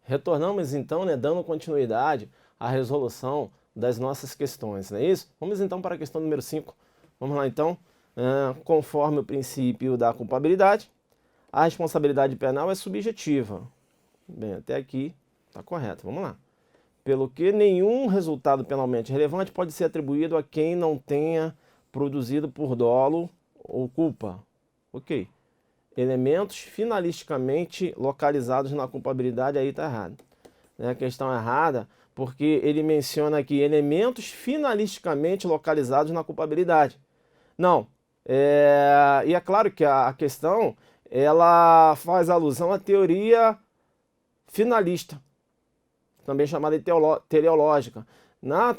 Retornamos então, né, dando continuidade à resolução das nossas questões, não é isso? Vamos então para a questão número 5. Vamos lá então. Conforme o princípio da culpabilidade, a responsabilidade penal é subjetiva. Bem, até aqui está correto. Vamos lá. Pelo que nenhum resultado penalmente relevante pode ser atribuído a quem não tenha produzido por dolo ou culpa. Ok. Elementos finalisticamente localizados na culpabilidade, aí está errado. A questão errada porque ele menciona aqui elementos finalisticamente localizados na culpabilidade. Não. E é claro que a questão ela faz alusão à teoria finalista, também chamada de teleológica.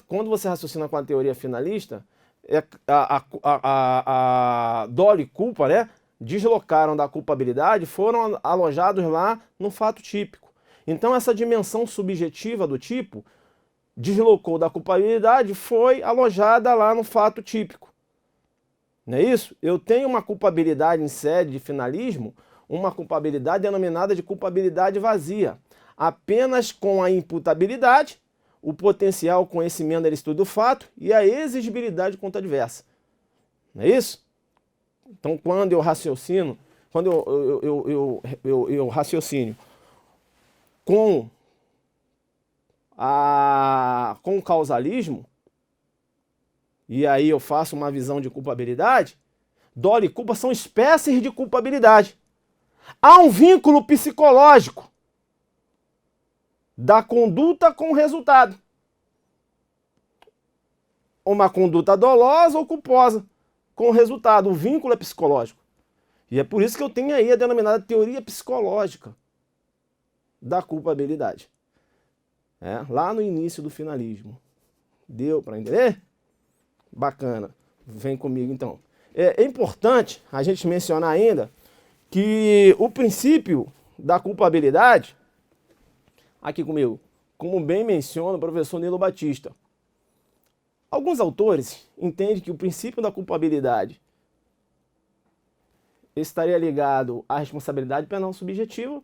Quando você raciocina com a teoria finalista, a dolo e culpa, né, deslocaram da culpabilidade, foram alojados lá no fato típico. Então essa dimensão subjetiva do tipo deslocou da culpabilidade, foi alojada lá no fato típico. Não é isso? Eu tenho uma culpabilidade em sede de finalismo, uma culpabilidade denominada de culpabilidade vazia. Apenas com a imputabilidade, o potencial conhecimento da licitude do fato e a exigibilidade contra adversa. Não é isso? Então, quando eu raciocino, quando eu raciocínio com o causalismo, e aí eu faço uma visão de culpabilidade, dolo e culpa são espécies de culpabilidade. Há um vínculo psicológico da conduta com o resultado. Uma conduta dolosa ou culposa com o resultado. O vínculo é psicológico. E é por isso que eu tenho aí a denominada teoria psicológica da culpabilidade. Lá no início do finalismo. Deu para entender? Bacana. Vem comigo então. É importante a gente mencionar ainda que o princípio da culpabilidade, aqui comigo, como bem menciona o professor Nilo Batista, alguns autores entendem que o princípio da culpabilidade estaria ligado à responsabilidade penal subjetiva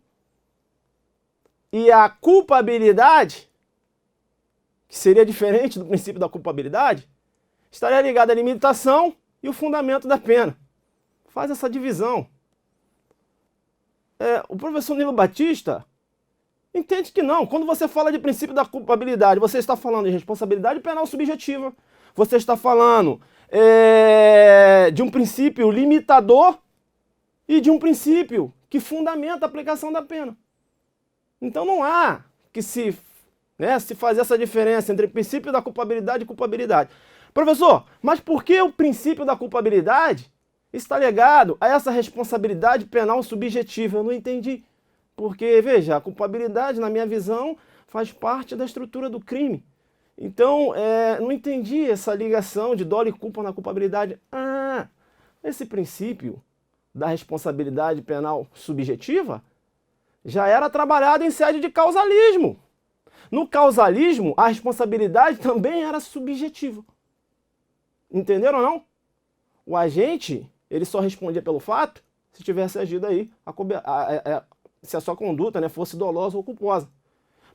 e a culpabilidade, que seria diferente do princípio da culpabilidade, estaria ligada à limitação e o fundamento da pena. Faz essa divisão. O professor Nilo Batista entende que não. Quando você fala de princípio da culpabilidade, você está falando de responsabilidade penal subjetiva. Você está falando de um princípio limitador e de um princípio que fundamenta a aplicação da pena. Então não há que se fazer essa diferença entre princípio da culpabilidade e culpabilidade. Professor, mas por que o princípio da culpabilidade está ligado a essa responsabilidade penal subjetiva? Eu não entendi. Porque, veja, a culpabilidade, na minha visão, faz parte da estrutura do crime. Então, não entendi essa ligação de dolo e culpa na culpabilidade. Esse princípio da responsabilidade penal subjetiva já era trabalhado em sede de causalismo. No causalismo, a responsabilidade também era subjetiva. Entenderam ou não? O agente, ele só respondia pelo fato se tivesse agido aí, se a sua conduta fosse dolosa ou culposa.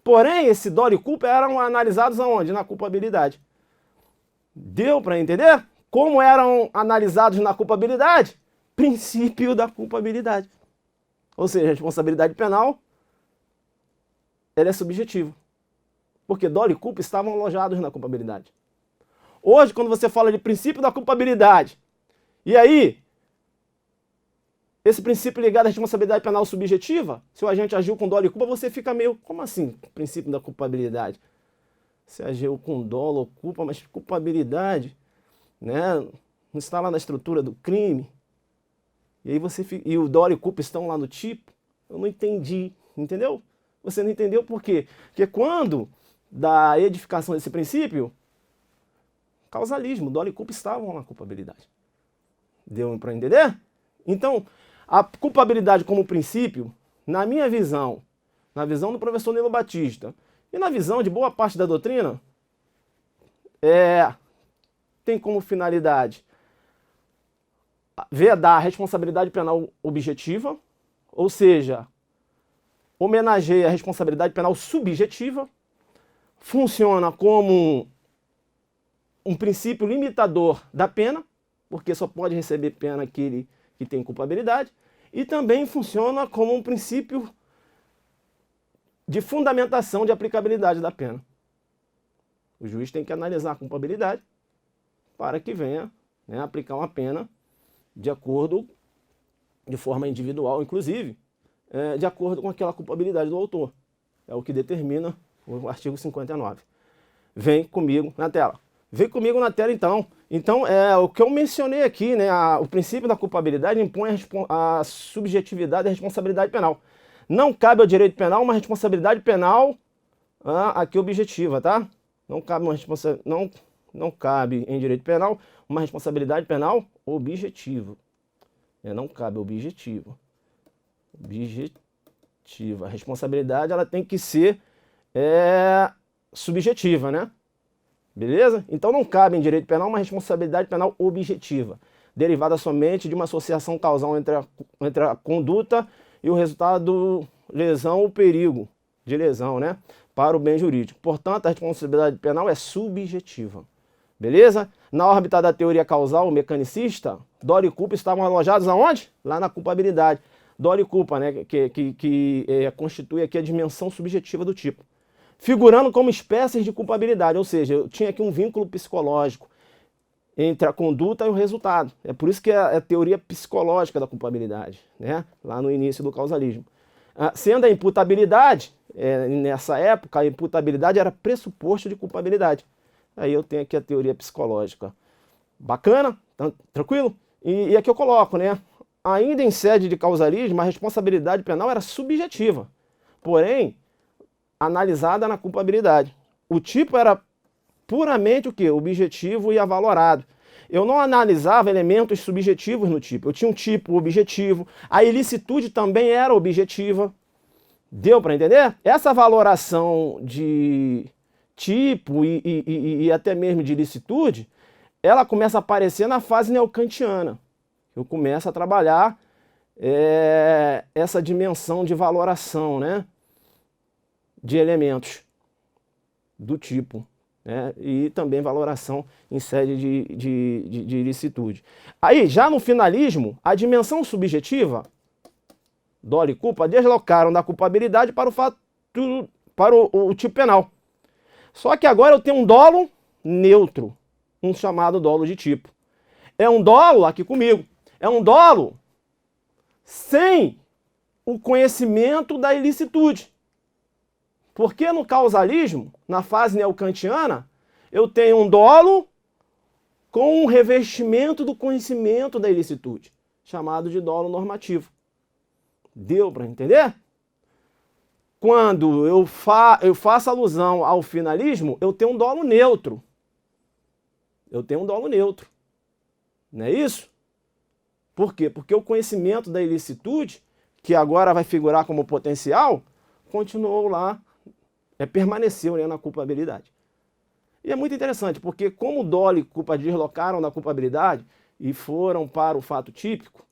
Porém, esse dolo e culpa eram analisados aonde? Na culpabilidade. Deu para entender? Como eram analisados na culpabilidade? Princípio da culpabilidade. Ou seja, a responsabilidade penal, ela é subjetiva. Porque dolo e culpa estavam alojados na culpabilidade. Hoje, quando você fala de princípio da culpabilidade, e aí, esse princípio ligado à responsabilidade penal subjetiva, se o agente agiu com dolo e culpa, você fica meio, como assim, princípio da culpabilidade? Você agiu com dolo ou culpa, mas culpabilidade, não está lá na estrutura do crime. E aí e o dolo e culpa estão lá no tipo. Eu não entendi, entendeu? Você não entendeu por quê? Porque quando da edificação desse princípio, causalismo, dolo e culpa estavam na culpabilidade. Deu para entender? Então, a culpabilidade como princípio, na minha visão, na visão do professor Nilo Batista e na visão de boa parte da doutrina, tem como finalidade vedar a responsabilidade penal objetiva, ou seja, homenageia a responsabilidade penal subjetiva, funciona como um princípio limitador da pena, porque só pode receber pena aquele que tem culpabilidade, e também funciona como um princípio de fundamentação de aplicabilidade da pena. O juiz tem que analisar a culpabilidade para que venha, né, aplicar uma pena de acordo, de forma individual, inclusive, de acordo com aquela culpabilidade do autor. É o que determina o artigo 59. Vem comigo na tela. Vem comigo na tela, então. Então, o que eu mencionei aqui, né, o princípio da culpabilidade impõe a subjetividade da responsabilidade penal. Não cabe ao direito penal uma responsabilidade penal aqui objetiva, tá? Não cabe em direito penal uma responsabilidade penal objetiva. Não cabe objetivo. Objetiva. A responsabilidade ela tem que ser subjetiva, né? Beleza? Então não cabe em direito penal uma responsabilidade penal objetiva, derivada somente de uma associação causal entre a conduta e o resultado lesão ou perigo de lesão, né? Para o bem jurídico. Portanto, a responsabilidade penal é subjetiva. Beleza? Na órbita da teoria causal mecanicista, dolo e culpa estavam alojados aonde? Lá na culpabilidade. Dolo e culpa, né? Que constitui aqui a dimensão subjetiva do tipo. Figurando como espécies de culpabilidade, ou seja, eu tinha aqui um vínculo psicológico entre a conduta e o resultado. É por isso que é a teoria psicológica da culpabilidade, né? Lá no início do causalismo. Sendo a imputabilidade, nessa época, a imputabilidade era pressuposto de culpabilidade. Aí eu tenho aqui a teoria psicológica. Bacana? Tranquilo? E aqui eu coloco, né? Ainda em sede de causalismo, a responsabilidade penal era subjetiva. Porém, analisada na culpabilidade. O tipo era puramente o quê? Objetivo e avalorado. Eu não analisava elementos subjetivos no tipo. Eu tinha um tipo objetivo. A ilicitude também era objetiva. Deu para entender? Essa valoração de tipo e até mesmo de ilicitude, ela começa a aparecer na fase neocantiana. Eu começo a trabalhar essa dimensão de valoração, né? De elementos do tipo, né? E também valoração em sede de ilicitude. Aí, já no finalismo, a dimensão subjetiva, dolo e culpa, deslocaram da culpabilidade para o tipo penal. Só que agora eu tenho um dolo neutro, um chamado dolo de tipo. É um dolo, aqui comigo, é um dolo sem o conhecimento da ilicitude. Porque no causalismo, na fase neocantiana, eu tenho um dolo com um revestimento do conhecimento da ilicitude, chamado de dolo normativo. Deu para entender? Quando eu faço alusão ao finalismo, eu tenho um dolo neutro. Eu tenho um dolo neutro. Não é isso? Por quê? Porque o conhecimento da ilicitude, que agora vai figurar como potencial, continuou lá, permaneceu, né, na culpabilidade. E é muito interessante, porque como dolo e culpa deslocaram da culpabilidade e foram para o fato típico,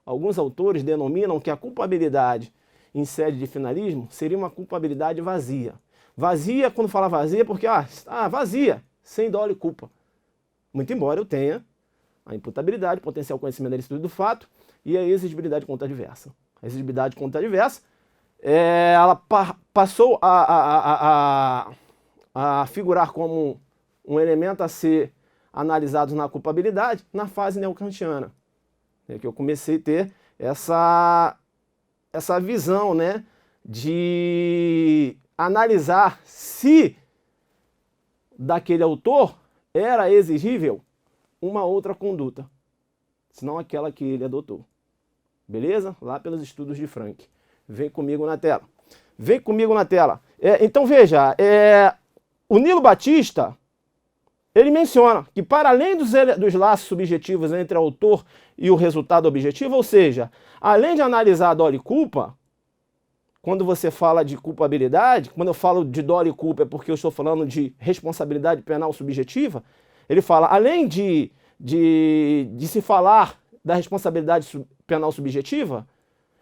alguns autores denominam que a culpabilidade em sede de finalismo seria uma culpabilidade vazia. Vazia, quando fala vazia, porque, vazia, sem dolo e culpa. Muito embora eu tenha a imputabilidade, potencial conhecimento da ilicitude do fato e a exigibilidade contra adversa. A exigibilidade contra adversa, ela passou a figurar como um elemento a ser analisado na culpabilidade na fase neocantiana. É que eu comecei a ter essa visão, né, de analisar se daquele autor era exigível uma outra conduta, senão aquela que ele adotou. Beleza? Lá pelos estudos de Frank. Vem comigo na tela. Vem comigo na tela. Então veja, o Nilo Batista, ele menciona que para além dos laços subjetivos entre o autor e o resultado objetivo, ou seja, além de analisar dolo e culpa, quando você fala de culpabilidade, quando eu falo de dolo e culpa é porque eu estou falando de responsabilidade penal subjetiva, ele fala, além de se falar da responsabilidade penal subjetiva,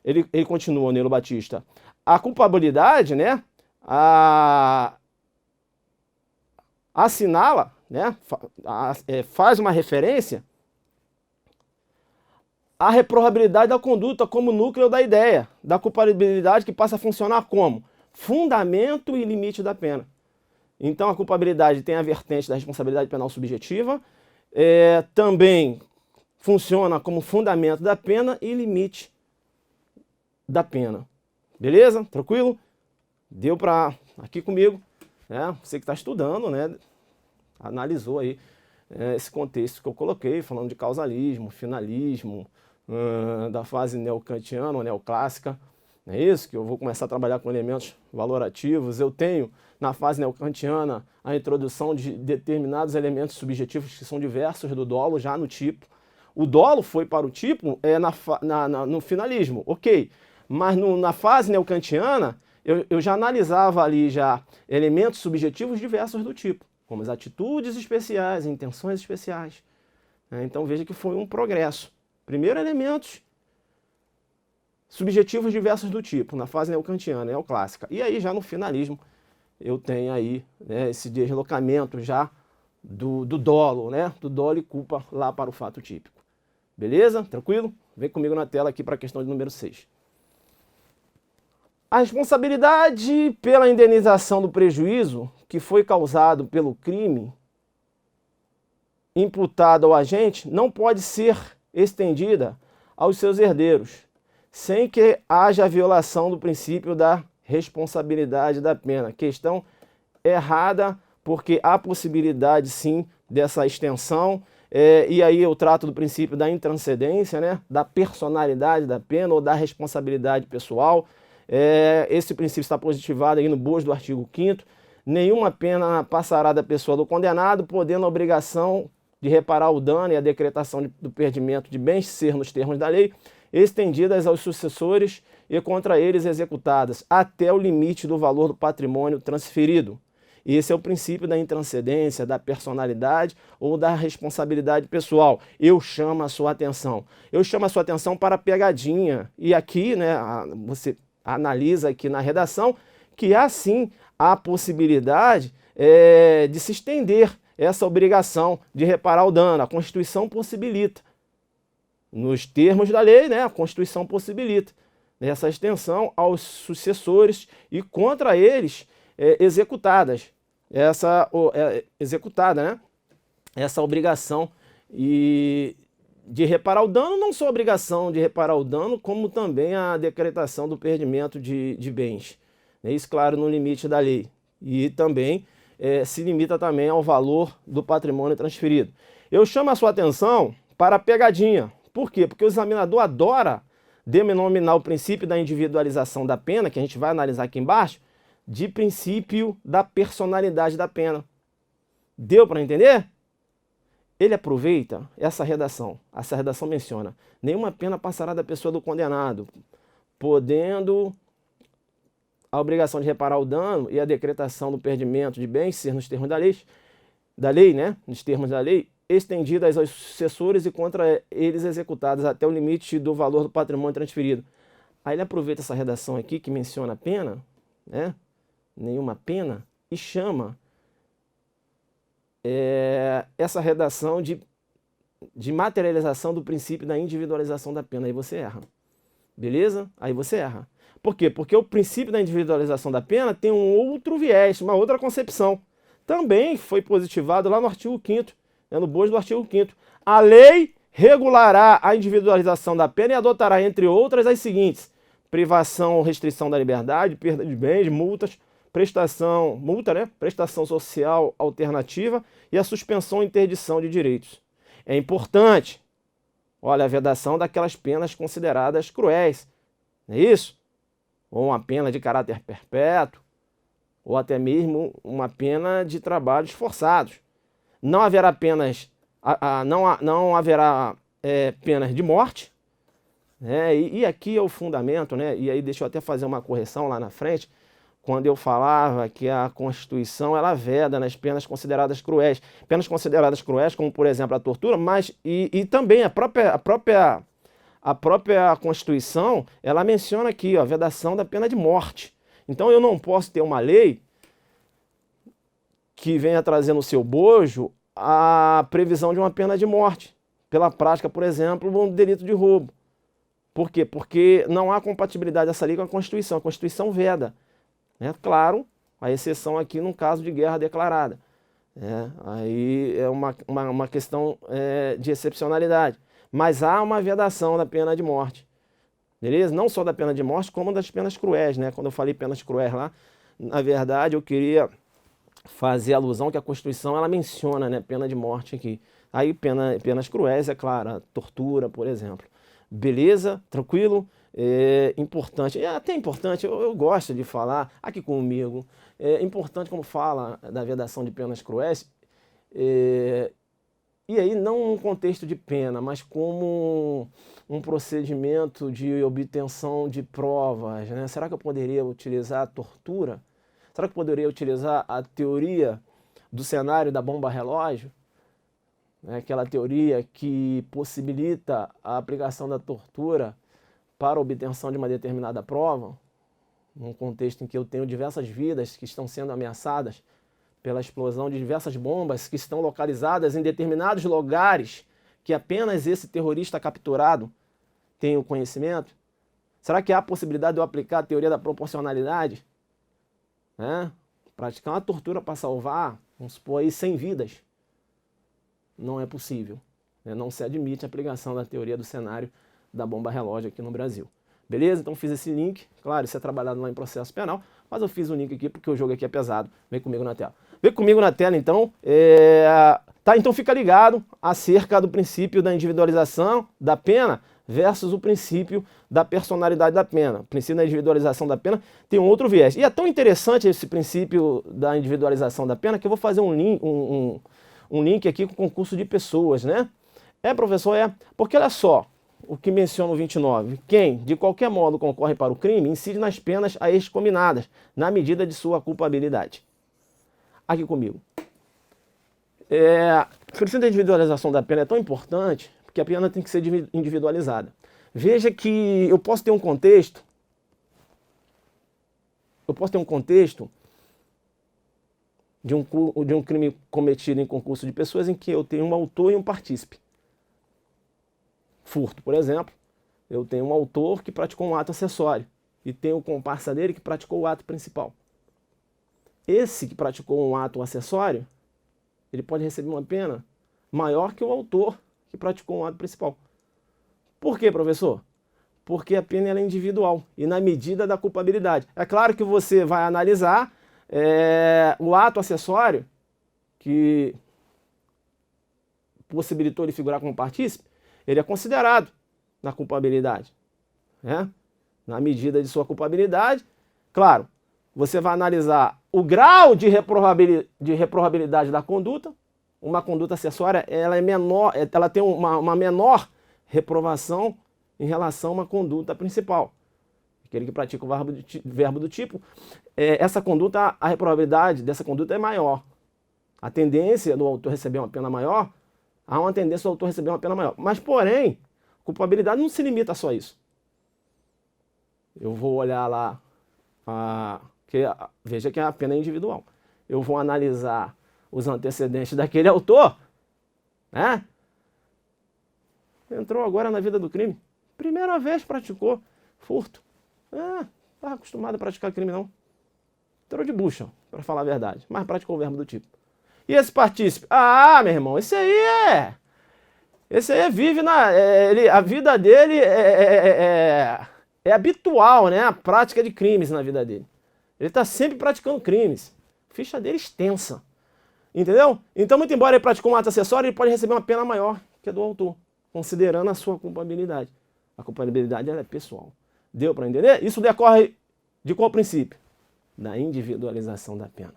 ele continua, Nilo Batista, a culpabilidade, né, assinala, né, faz uma referência à reprovabilidade da conduta como núcleo da ideia, da culpabilidade que passa a funcionar como fundamento e limite da pena. Então a culpabilidade tem a vertente da responsabilidade penal subjetiva, também funciona como fundamento da pena e limite da pena. Beleza? Tranquilo? Deu para aqui comigo, né? Você que está estudando, né? Analisou aí esse contexto que eu coloquei, falando de causalismo, finalismo, da fase neocantiana ou neoclássica. É isso que eu vou começar a trabalhar com elementos valorativos. Eu tenho na fase neocantiana a introdução de determinados elementos subjetivos que são diversos do dolo já no tipo. O dolo foi para o tipo no finalismo, ok. Mas na fase neocantiana eu já analisava ali já elementos subjetivos diversos do tipo, como as atitudes especiais, intenções especiais. Então veja que foi um progresso. Primeiro, elementos subjetivos diversos do tipo, na fase neocantiana, neoclássica. E aí já no finalismo eu tenho aí, né, esse deslocamento já do dolo, né, do dolo e culpa lá para o fato típico. Beleza? Tranquilo? Vem comigo na tela aqui para a questão de número 6. A responsabilidade pela indenização do prejuízo que foi causado pelo crime imputado ao agente não pode ser estendida aos seus herdeiros, sem que haja violação do princípio da responsabilidade da pena. Questão errada, porque há possibilidade sim dessa extensão, e aí eu trato do princípio da intranscendência, né, da personalidade da pena ou da responsabilidade pessoal. Esse princípio está positivado aí no bojo do artigo 5º. Nenhuma pena passará da pessoa do condenado, podendo a obrigação de reparar o dano e a decretação do perdimento de bens ser nos termos da lei, estendidas aos sucessores e contra eles executadas, até o limite do valor do patrimônio transferido. E esse é o princípio da intranscendência, da personalidade ou da responsabilidade pessoal. Eu chamo a sua atenção. Eu chamo a sua atenção para a pegadinha. E aqui, né, você analisa aqui na redação que há sim a possibilidade de se estender essa obrigação de reparar o dano. A Constituição possibilita. Nos termos da lei, né, a Constituição possibilita essa extensão aos sucessores e contra eles executadas. Executada, né? Essa obrigação de reparar o dano, não só a obrigação de reparar o dano, como também a decretação do perdimento de bens. Isso, claro, no limite da lei. E também se limita também ao valor do patrimônio transferido. Eu chamo a sua atenção para a pegadinha. Por quê? Porque o examinador adora denominar o princípio da individualização da pena, que a gente vai analisar aqui embaixo, de princípio da personalidade da pena. Deu para entender? Ele aproveita essa redação. Essa redação menciona: nenhuma pena passará da pessoa do condenado, podendo a obrigação de reparar o dano e a decretação do perdimento de bens ser nos termos da lei, né? Nos termos da lei, estendidas aos sucessores e contra eles executadas até o limite do valor do patrimônio transferido. Aí ele aproveita essa redação aqui que menciona a pena, né? Nenhuma pena, e chama essa redação de materialização do princípio da individualização da pena. Aí você erra. Beleza? Aí você erra. Por quê? Porque o princípio da individualização da pena tem um outro viés, uma outra concepção. Também foi positivado lá no artigo 5º, no bojo do artigo 5º. A lei regulará a individualização da pena e adotará, entre outras, as seguintes: privação ou restrição da liberdade, perda de bens, multas, prestação social alternativa e a suspensão e interdição de direitos. É importante, olha, a vedação daquelas penas consideradas cruéis, não é isso? Ou uma pena de caráter perpétuo, ou até mesmo uma pena de trabalhos forçados. Não haverá penas, não haverá penas de morte, né? E aqui é o fundamento, né? E aí deixa eu até fazer uma correção lá na frente, quando eu falava que a Constituição ela veda nas penas consideradas cruéis. Penas consideradas cruéis, como por exemplo a tortura, mas e também a própria a própria Constituição, ela menciona aqui, ó, a vedação da pena de morte. Então eu não posso ter uma lei que venha trazer no seu bojo a previsão de uma pena de morte, pela prática, por exemplo, de um delito de roubo. Por quê? Porque não há compatibilidade dessa lei com a Constituição. A Constituição veda. Claro, a exceção aqui num caso de guerra declarada. Aí é uma questão de excepcionalidade. Mas há uma vedação da pena de morte. Beleza? Não só da pena de morte, como das penas cruéis, né? Quando eu falei penas cruéis lá, na verdade eu queria fazer alusão que a Constituição ela menciona, né, pena de morte aqui. Aí penas cruéis, é claro, a tortura, por exemplo. Beleza? Tranquilo? Importante, é até importante, eu gosto de falar aqui comigo, é importante como fala da vedação de penas cruéis, e aí não num contexto de pena, mas como um procedimento de obtenção de provas, né? Será que eu poderia utilizar a tortura? Será que eu poderia utilizar a teoria do cenário da bomba relógio? Aquela teoria que possibilita a aplicação da tortura para a obtenção de uma determinada prova, num contexto em que eu tenho diversas vidas que estão sendo ameaçadas pela explosão de diversas bombas que estão localizadas em determinados lugares que apenas esse terrorista capturado tem o conhecimento? Será que há a possibilidade de eu aplicar a teoria da proporcionalidade? Praticar uma tortura para salvar, vamos supor aí, 100 vidas? Não é possível. Não se admite a aplicação da teoria do cenário da bomba relógio aqui no Brasil. Beleza? Então fiz esse link. Claro, isso é trabalhado lá em processo penal, mas eu fiz o link aqui porque o jogo aqui é pesado. Vem comigo na tela. Vem comigo na tela, então. Tá, então fica ligado acerca do princípio da individualização da pena versus o princípio da personalidade da pena. O princípio da individualização da pena tem um outro viés. E é tão interessante esse princípio da individualização da pena que eu vou fazer um link aqui com o concurso de pessoas, né? Professor, porque olha só o que menciona o 29. Quem, de qualquer modo, concorre para o crime, incide nas penas a estes combinadas, na medida de sua culpabilidade. Aqui comigo. O princípio da individualização da pena é tão importante, porque a pena tem que ser individualizada. Veja que eu posso ter um contexto, de um crime cometido em concurso de pessoas em que eu tenho um autor e um partícipe. Furto, por exemplo, eu tenho um autor que praticou um ato acessório e tenho o comparsa dele que praticou o ato principal. Esse que praticou um ato acessório, ele pode receber uma pena maior que o autor que praticou um ato principal. Por quê, professor? Porque a pena é individual e na medida da culpabilidade. É claro que você vai analisar o ato acessório que possibilitou ele figurar como partícipe, ele é considerado na culpabilidade. Na medida de sua culpabilidade, claro, você vai analisar o grau de reprovabilidade da conduta. Uma conduta acessória, ela é menor, ela tem uma menor reprovação em relação a uma conduta principal. Aquele que pratica o verbo do tipo, essa conduta, a reprovabilidade dessa conduta é maior. A tendência do autor receber uma pena maior, há uma tendência do autor receber uma pena maior. Mas, porém, culpabilidade não se limita a só isso. Eu vou olhar lá, veja que a pena é individual. Eu vou analisar os antecedentes daquele autor, entrou agora na vida do crime. Primeira vez praticou furto. Estava acostumado a praticar crime não. Entrou de bucha, para falar a verdade, mas praticou o verbo do tipo. E esse partícipe? Meu irmão, esse aí vive a vida dele é habitual, né? A prática de crimes na vida dele. Ele está sempre praticando crimes. A ficha dele é extensa. Entendeu? Então, muito embora ele praticou um ato acessório, ele pode receber uma pena maior que a do autor, considerando a sua culpabilidade. A culpabilidade ela é pessoal. Deu para entender? Isso decorre de qual princípio? Da individualização da pena.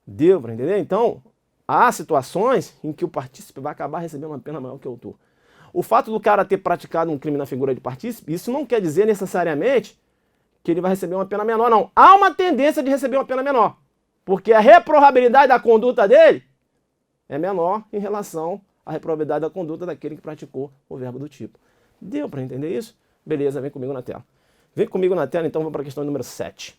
Deu para entender? Então, há situações em que o partícipe vai acabar recebendo uma pena maior que o autor. O fato do cara ter praticado um crime na figura de partícipe, isso não quer dizer necessariamente que ele vai receber uma pena menor, não. Há uma tendência de receber uma pena menor. Porque a reprovabilidade da conduta dele é menor em relação à reprovabilidade da conduta daquele que praticou o verbo do tipo. Deu para entender isso? Beleza, vem comigo na tela. Vem comigo na tela, então vamos para a questão número 7.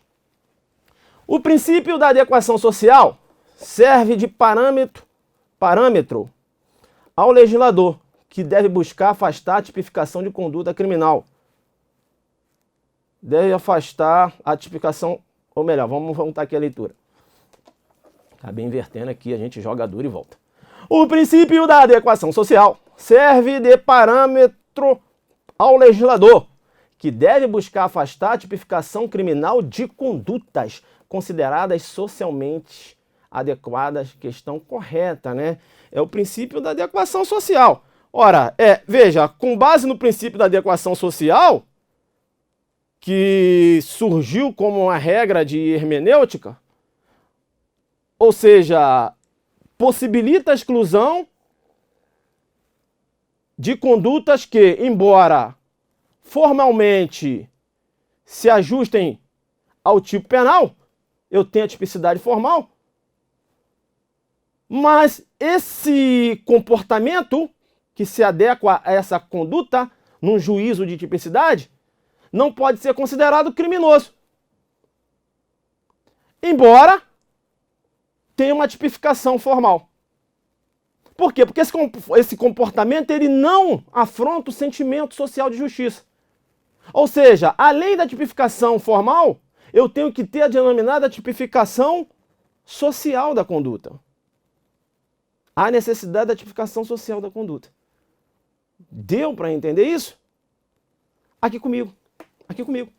O princípio da adequação social serve de parâmetro ao legislador, que deve buscar afastar a tipificação de conduta criminal. Deve afastar a tipificação, ou melhor, vamos voltar aqui a leitura. Acabei invertendo aqui, a gente joga duro e volta. O princípio da adequação social serve de parâmetro ao legislador, que deve buscar afastar a tipificação criminal de condutas consideradas socialmente adequadas, questão correta, né? É o princípio da adequação social. Ora, veja, com base no princípio da adequação social, que surgiu como uma regra de hermenêutica, ou seja, possibilita a exclusão de condutas que, embora formalmente se ajustem ao tipo penal, eu tenho a tipicidade formal, mas esse comportamento que se adequa a essa conduta, num juízo de tipicidade, não pode ser considerado criminoso. Embora tenha uma tipificação formal. Por quê? Porque esse comportamento ele não afronta o sentimento social de justiça. Ou seja, além da tipificação formal, eu tenho que ter a denominada tipificação social da conduta. Há necessidade da tipificação social da conduta. Deu para entender isso? Aqui comigo. Aqui comigo.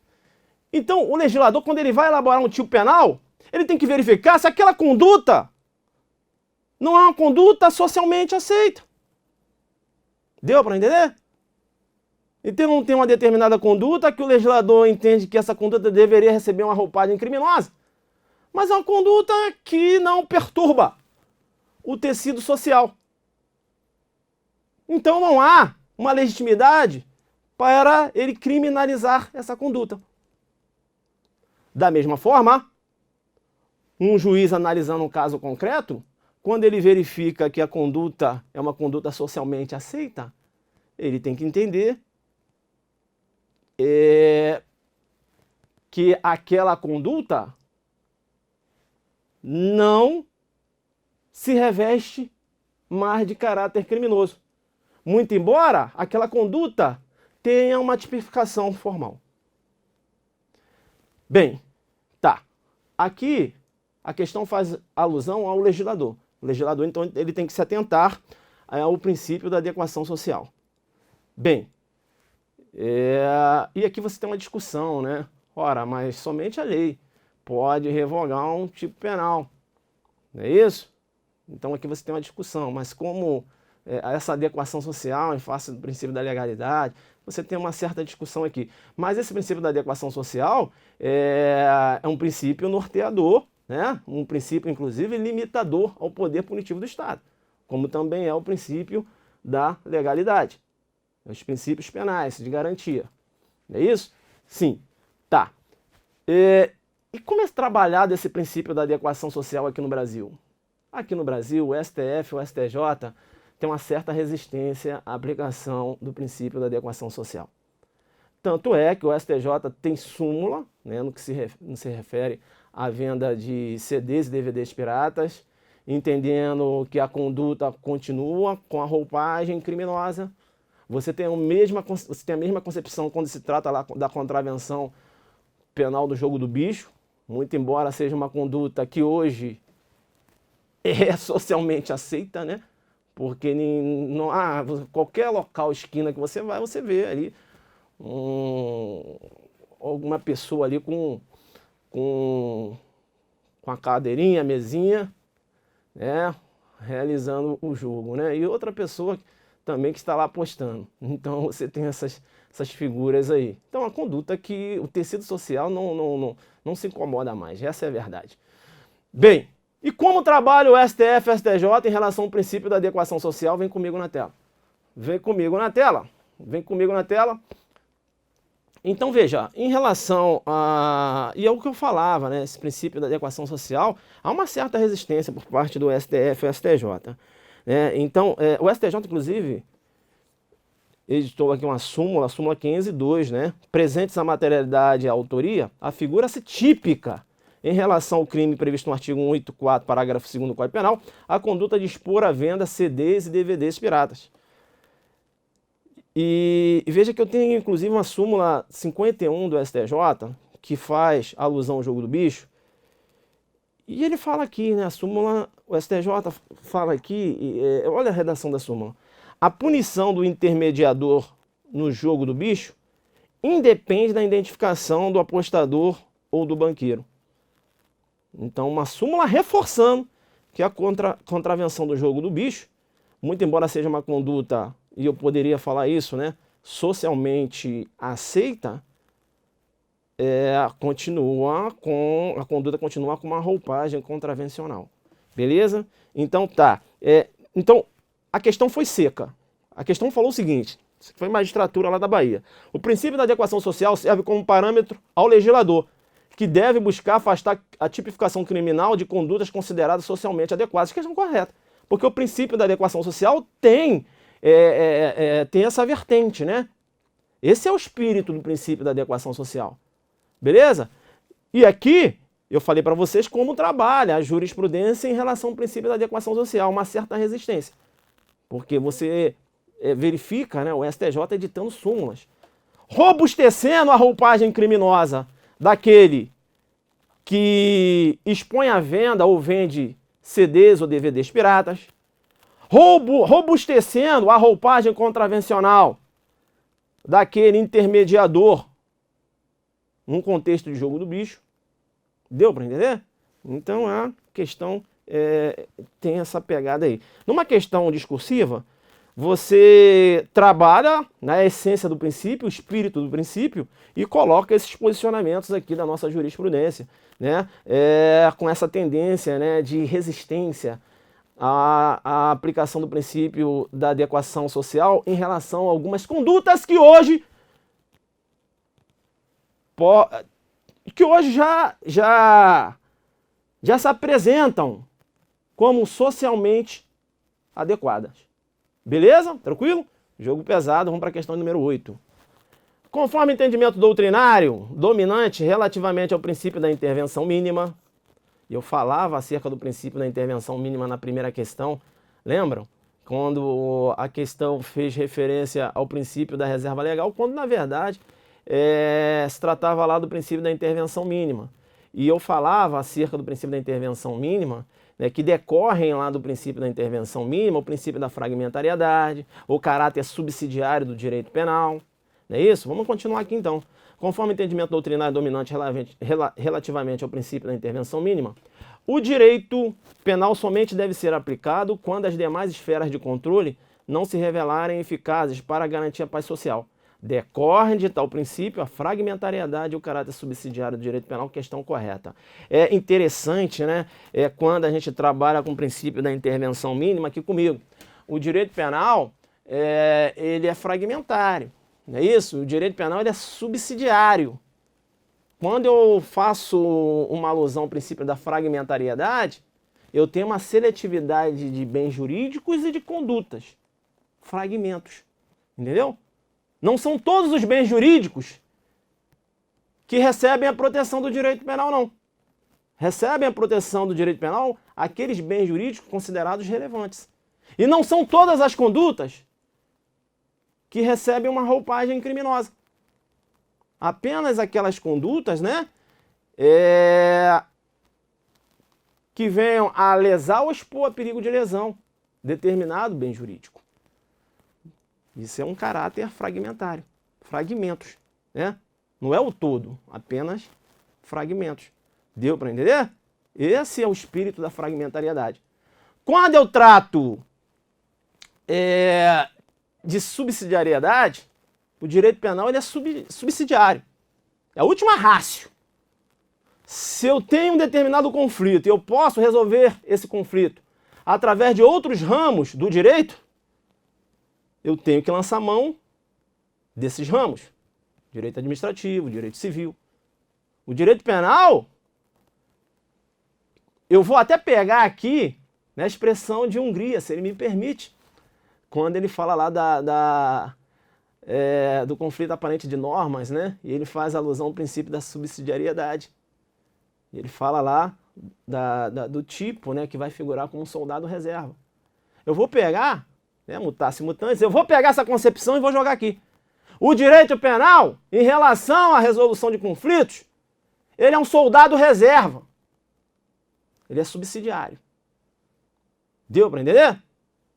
Então, o legislador, quando ele vai elaborar um tipo penal, ele tem que verificar se aquela conduta não é uma conduta socialmente aceita. Deu para entender? Então, tem uma determinada conduta que o legislador entende que essa conduta deveria receber uma roupagem criminosa, mas é uma conduta que não perturba o tecido social. Então, não há uma legitimidade para ele criminalizar essa conduta. Da mesma forma, um juiz analisando um caso concreto, quando ele verifica que a conduta é uma conduta socialmente aceita, ele tem que entender que aquela conduta não se reveste mais de caráter criminoso. Muito embora aquela conduta tenha uma tipificação formal. Bem, tá. Aqui a questão faz alusão ao legislador. O legislador, então, ele tem que se atentar ao princípio da adequação social. Bem, e aqui você tem uma discussão, né? Ora, mas somente a lei pode revogar um tipo penal, não é isso? Então aqui você tem uma discussão, mas como essa adequação social em face do princípio da legalidade, você tem uma certa discussão aqui. Mas esse princípio da adequação social é um princípio norteador, né? Um princípio, inclusive, limitador ao poder punitivo do Estado, como também é o princípio da legalidade, os princípios penais de garantia. Não é isso? Sim. Tá. E como é trabalhado esse princípio da adequação social aqui no Brasil? Aqui no Brasil, o STF, o STJ, tem uma certa resistência à aplicação do princípio da adequação social. Tanto é que o STJ tem súmula, né, no que se refere à venda de CDs e DVDs piratas, entendendo que a conduta continua com a roupagem criminosa. Você tem a mesma concepção quando se trata lá da contravenção penal do jogo do bicho, muito embora seja uma conduta que hoje é socialmente aceita, né? Porque não há qualquer local, esquina que você vai, você vê ali alguma pessoa ali com a cadeirinha, a mesinha, né? Realizando o jogo, né? E outra pessoa também que está lá apostando. Então você tem essas figuras aí. Então a conduta que o tecido social não se incomoda mais, essa é a verdade. Bem, e como trabalha o STF e o STJ em relação ao princípio da adequação social? Vem comigo na tela. Vem comigo na tela. Vem comigo na tela. Então veja, em relação a... E é o que eu falava, né? Esse princípio da adequação social, há uma certa resistência por parte do STF e do STJ. Né? Então, o STJ, inclusive, editou aqui uma súmula, a súmula 502, né? Presentes a materialidade e a autoria, afigura-se típica em relação ao crime previsto no artigo 184, parágrafo 2º do Código Penal, a conduta de expor à venda CDs e DVDs piratas. E veja que eu tenho inclusive uma súmula 51 do STJ, que faz alusão ao jogo do bicho, e ele fala aqui, né, a súmula, o STJ fala aqui, olha a redação da súmula. A punição do intermediador no jogo do bicho independe da identificação do apostador ou do banqueiro. Então, uma súmula reforçando que a contravenção do jogo do bicho, muito embora seja uma conduta, e eu poderia falar isso, né, socialmente aceita, a conduta continua com uma roupagem contravencional. Beleza? Então tá. Então a questão foi seca. A questão falou o seguinte: foi magistratura lá da Bahia. O princípio da adequação social serve como parâmetro ao legislador, que deve buscar afastar a tipificação criminal de condutas consideradas socialmente adequadas. Questão correta. Porque o princípio da adequação social tem essa vertente, né? Esse é o espírito do princípio da adequação social. Beleza? E aqui eu falei para vocês como trabalha a jurisprudência em relação ao princípio da adequação social, uma certa resistência. Porque você verifica, né, o STJ editando súmulas, robustecendo a roupagem criminosa daquele que expõe à venda ou vende CDs ou DVDs piratas, robustecendo a roupagem contravencional daquele intermediador num contexto de jogo do bicho. Deu para entender? Então a questão tem essa pegada aí. Numa questão discursiva, você trabalha na essência do princípio, o espírito do princípio, e coloca esses posicionamentos aqui da nossa jurisprudência, né? Com essa tendência, né, de resistência à aplicação do princípio da adequação social em relação a algumas condutas que hoje já se apresentam como socialmente adequadas. Beleza? Tranquilo? Jogo pesado, vamos para a questão número 8. Conforme o entendimento doutrinário dominante relativamente ao princípio da intervenção mínima, eu falava acerca do princípio da intervenção mínima na primeira questão, lembram? Quando a questão fez referência ao princípio da reserva legal, quando na verdade se tratava lá do princípio da intervenção mínima. E eu falava acerca do princípio da intervenção mínima, né, que decorrem lá do princípio da intervenção mínima, o princípio da fragmentariedade, o caráter subsidiário do direito penal. Não é isso? Vamos continuar aqui então. Conforme o entendimento doutrinário dominante relativamente ao princípio da intervenção mínima, o direito penal somente deve ser aplicado quando as demais esferas de controle não se revelarem eficazes para garantir a paz social. Decorrem de tal princípio a fragmentariedade e o caráter subsidiário do direito penal, questão correta. É interessante, né, quando a gente trabalha com o princípio da intervenção mínima aqui comigo. O direito penal, ele é fragmentário, não é isso? O direito penal ele é subsidiário. Quando eu faço uma alusão ao princípio da fragmentariedade, eu tenho uma seletividade de bens jurídicos e de condutas. Fragmentos, entendeu? Não são todos os bens jurídicos que recebem a proteção do direito penal, não. Recebem a proteção do direito penal aqueles bens jurídicos considerados relevantes. E não são todas as condutas que recebem uma roupagem criminosa. Apenas aquelas condutas, né, que venham a lesar ou expor a perigo de lesão determinado bem jurídico. Isso é um caráter fragmentário. Fragmentos, né? Não é o todo, apenas fragmentos. Deu para entender? Esse é o espírito da fragmentariedade. Quando eu trato de subsidiariedade, o direito penal ele é subsidiário. É a última ratio. Se eu tenho um determinado conflito e eu posso resolver esse conflito através de outros ramos do direito, eu tenho que lançar mão desses ramos. Direito administrativo, direito civil. O direito penal, eu vou até pegar aqui na expressão de Hungria, se ele me permite, quando ele fala lá do conflito aparente de normas, né? E ele faz alusão ao princípio da subsidiariedade. Ele fala lá do tipo, né, que vai figurar como um soldado reserva. Eu vou pegar, né, mutatis mutandis, eu vou pegar essa concepção e vou jogar aqui. O direito penal, em relação à resolução de conflitos, ele é um soldado reserva. Ele é subsidiário. Deu para entender?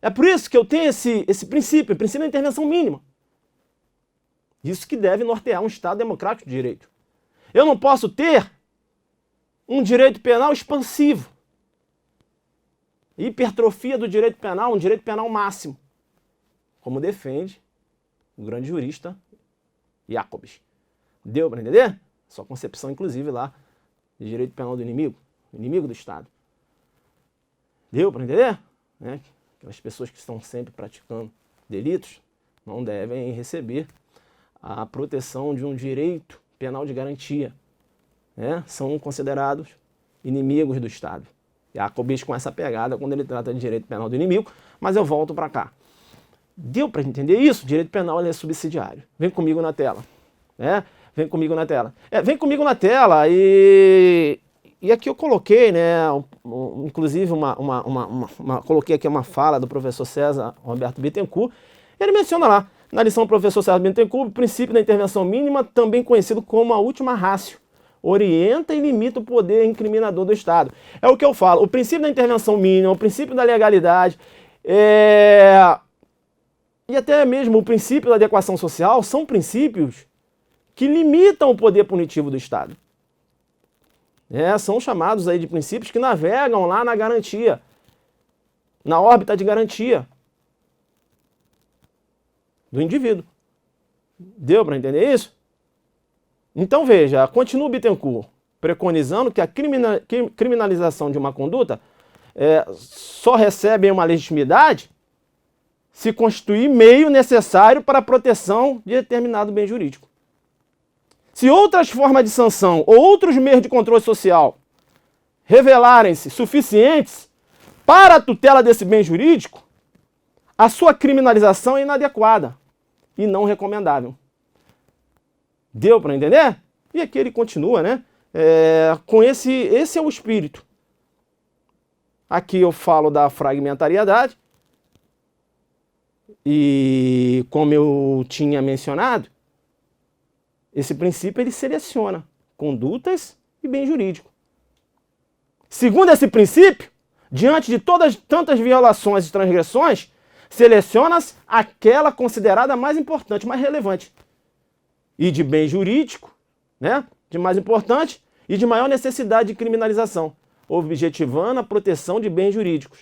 É por isso que eu tenho esse princípio, o princípio da intervenção mínima. Isso que deve nortear um Estado democrático de direito. Eu não posso ter um direito penal expansivo. Hipertrofia do direito penal, um direito penal máximo. Como defende o grande jurista Jacobs. Deu para entender? Sua concepção, inclusive, lá de direito penal do inimigo do Estado. Deu para entender? Né? Aquelas pessoas que estão sempre praticando delitos não devem receber a proteção de um direito penal de garantia. Né? São considerados inimigos do Estado. Jacobs com essa pegada quando ele trata de direito penal do inimigo, mas eu volto para cá. Deu para entender isso? Direito penal ele é subsidiário. Vem comigo na tela. Vem comigo na tela. Vem comigo na tela e aqui eu coloquei, né, inclusive coloquei aqui uma fala do professor César Roberto Bittencourt. Ele menciona lá, na lição do professor César Bittencourt, o princípio da intervenção mínima, também conhecido como a última ratio, orienta e limita o poder incriminador do Estado. É o que eu falo, o princípio da intervenção mínima, o princípio da legalidade, e até mesmo o princípio da adequação social são princípios que limitam o poder punitivo do Estado. São chamados aí de princípios que navegam lá na garantia, na órbita de garantia do indivíduo. Deu para entender isso? Então veja, continua o Bittencourt preconizando que a criminalização de uma conduta só recebe uma legitimidade se constituir meio necessário para a proteção de determinado bem jurídico. Se outras formas de sanção ou outros meios de controle social revelarem-se suficientes para a tutela desse bem jurídico, a sua criminalização é inadequada e não recomendável. Deu para entender? E aqui ele continua, né? Com esse é o espírito. Aqui eu falo da fragmentariedade e, como eu tinha mencionado, esse princípio ele seleciona condutas e bem jurídico. Segundo esse princípio, diante de tantas violações e transgressões, seleciona-se aquela considerada mais importante, mais relevante. E de bem jurídico, né, de mais importante e de maior necessidade de criminalização, objetivando a proteção de bens jurídicos,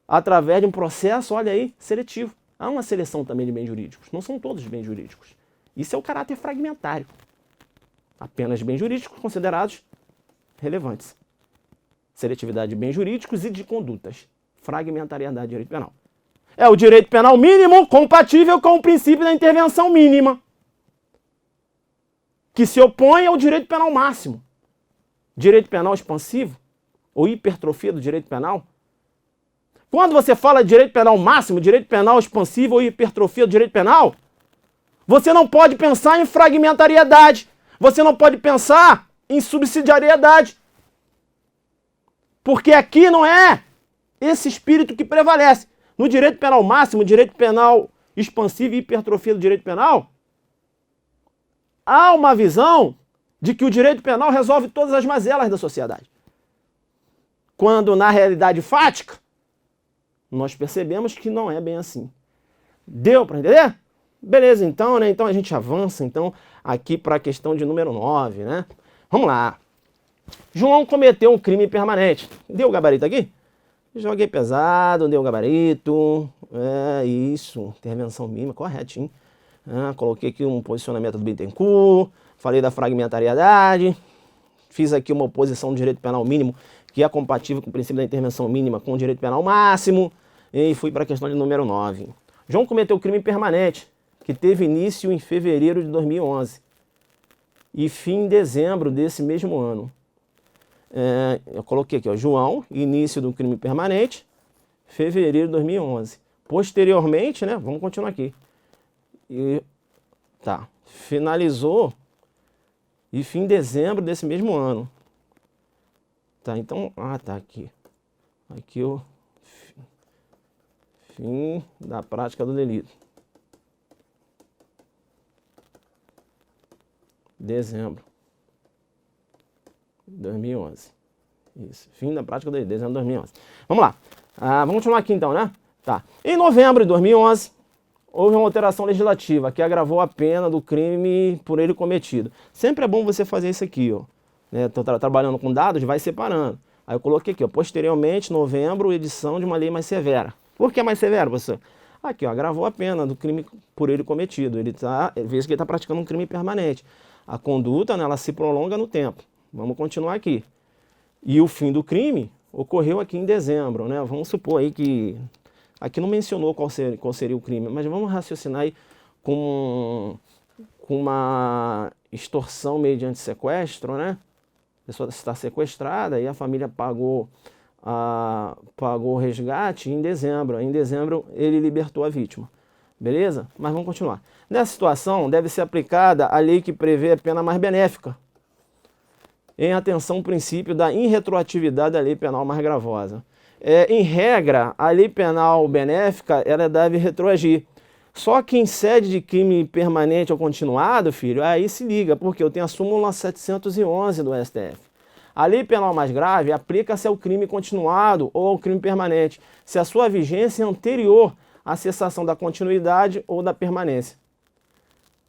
através de um processo, olha aí, seletivo. Há uma seleção também de bens jurídicos, não são todos bens jurídicos. Isso é o caráter fragmentário. Apenas bens jurídicos considerados relevantes. Seletividade de bens jurídicos e de condutas. Fragmentariedade do direito penal. É o direito penal mínimo compatível com o princípio da intervenção mínima, que se opõe ao direito penal máximo. Direito penal expansivo ou hipertrofia do direito penal. Quando você fala de direito penal máximo, direito penal expansivo ou hipertrofia do direito penal, você não pode pensar em fragmentariedade. Você não pode pensar em subsidiariedade. Porque aqui não é esse espírito que prevalece. No direito penal máximo, direito penal expansivo e hipertrofia do direito penal, há uma visão de que o direito penal resolve todas as mazelas da sociedade. Quando, na realidade fática, nós percebemos que não é bem assim. Deu para entender? Beleza, então, né? Então a gente avança então aqui para a questão de número 9, né? Vamos lá. João cometeu um crime permanente. Deu o gabarito aqui? Joguei pesado, deu o gabarito. Isso, intervenção mínima, corretinho. Coloquei aqui um posicionamento do Bittencourt, falei da fragmentariedade, fiz aqui uma oposição do direito penal mínimo que é compatível com o princípio da intervenção mínima com o direito penal máximo, e fui para a questão de número 9. João cometeu crime permanente, que teve início em fevereiro de 2011 e fim em dezembro desse mesmo ano. Eu coloquei aqui, ó, João, início do crime permanente, fevereiro de 2011. Posteriormente, né, vamos continuar aqui. E Tá. Finalizou e fim de dezembro desse mesmo ano. Tá, então... Ah, tá aqui. Aqui o fim da prática do delito. Dezembro de 2011. Isso, fim da prática do delito, dezembro de 2011. Vamos lá. Vamos continuar aqui então, né? Tá. Em novembro de 2011, houve uma alteração legislativa que agravou a pena do crime por ele cometido. Sempre é bom você fazer isso aqui, ó. Estou trabalhando com dados, vai separando. Aí eu coloquei aqui, ó, posteriormente, novembro, edição de uma lei mais severa. Por que mais severa, professor? Aqui, ó, agravou a pena do crime por ele cometido. Veja que ele está praticando um crime permanente. A conduta, né, ela se prolonga no tempo. Vamos continuar aqui. E o fim do crime ocorreu aqui em dezembro, né? Vamos supor aí que... Aqui não mencionou qual seria o crime, mas vamos raciocinar aí com uma extorsão mediante sequestro, né? A pessoa está sequestrada e a família pagou o resgate em dezembro. Em dezembro ele libertou a vítima. Beleza? Mas vamos continuar. Nessa situação deve ser aplicada a lei que prevê a pena mais benéfica, em atenção ao princípio da irretroatividade da lei penal mais gravosa. Em regra, a lei penal benéfica ela deve retroagir. Só que em sede de crime permanente ou continuado, filho, aí se liga, porque eu tenho a súmula 711 do STF. A lei penal mais grave aplica-se ao crime continuado ou ao crime permanente, se a sua vigência é anterior à cessação da continuidade ou da permanência.